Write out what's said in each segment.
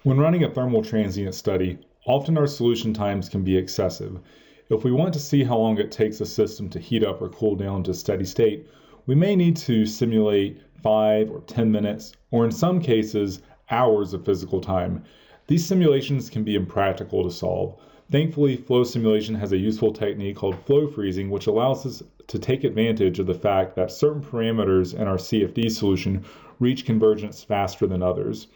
When running a thermal transient study, often our solution times can be excessive. If we want to see how long it takes a system to heat up or cool down to steady state, we may need to simulate 5 or 10 minutes, or in some cases, hours of physical time. These simulations can be impractical to solve. Thankfully, flow simulation has a useful technique called flow freezing, which allows us to take advantage of the fact that certain parameters in our CFD solution reach convergence faster than others.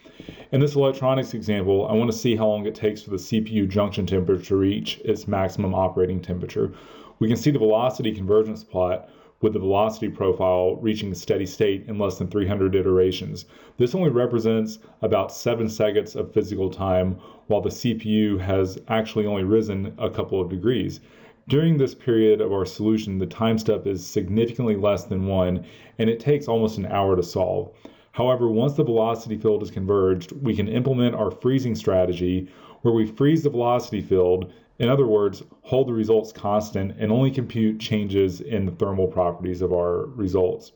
In this electronics example, I want to see how long it takes for the CPU junction temperature to reach its maximum operating temperature. We can see the velocity convergence plot with the velocity profile reaching a steady state in less than 300 iterations. This only represents about 7 seconds of physical time, while the CPU has actually only risen a couple of degrees. During this period of our solution, the time step is significantly less than 1, and it takes almost an hour to solve. However, once the velocity field is converged, we can implement our freezing strategy where we freeze the velocity field, in other words, hold the results constant and only compute changes in the thermal properties of our results.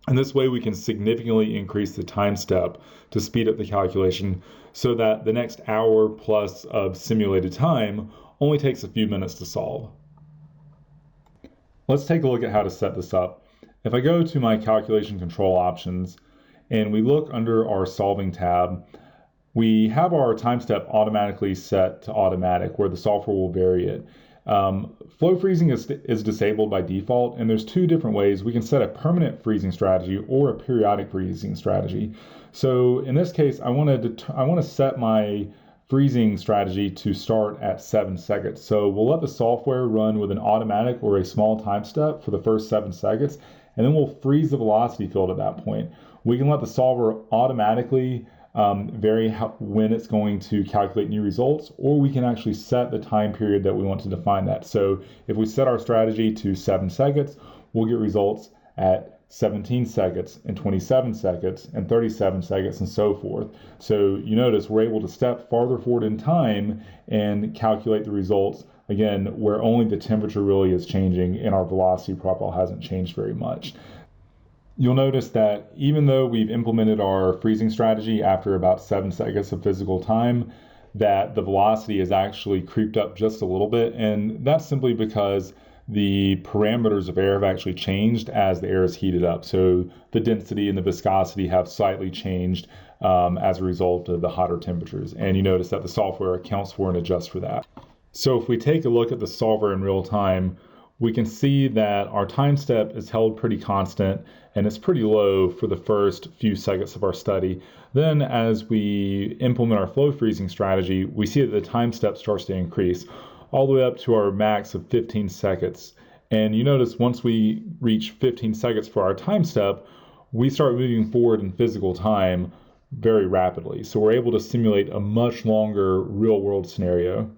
And this way we can significantly increase the time step to speed up the calculation so that the next hour plus of simulated time only takes a few minutes to solve. Let's take a look at how to set this up. If I go to my calculation control options and we look under our solving tab, we have our time step automatically set to automatic where the software will vary it. Flow freezing is disabled by default, and there's two different ways. We can set a permanent freezing strategy or a periodic freezing strategy. So in this case, I want to set my freezing strategy to start at 7 seconds. So we'll let the software run with an automatic or a small time step for the first 7 seconds, and then we'll freeze the velocity field at that point. We can let the solver automatically vary when it's going to calculate new results, or we can actually set the time period that we want to define that. So if we set our strategy to 7 seconds, we'll get results at 17 seconds and 27 seconds and 37 seconds and so forth. So you notice we're able to step farther forward in time and calculate the results again where only the temperature really is changing and our velocity profile hasn't changed very much. You'll notice that even though we've implemented our freezing strategy after about 7 seconds of physical time, that the velocity has actually creeped up just a little bit, and that's simply because the parameters of air have actually changed as the air is heated up. So the density and the viscosity have slightly changed as a result of the hotter temperatures, and you notice that the software accounts for and adjusts for that. So if we take a look at the solver in real time, we can see that our time step is held pretty constant and it's pretty low for the first few seconds of our study. Then as we implement our flow freezing strategy, we see that the time step starts to increase all the way up to our max of 15 seconds. And you notice once we reach 15 seconds for our time step, we start moving forward in physical time very rapidly. So we're able to simulate a much longer real world scenario.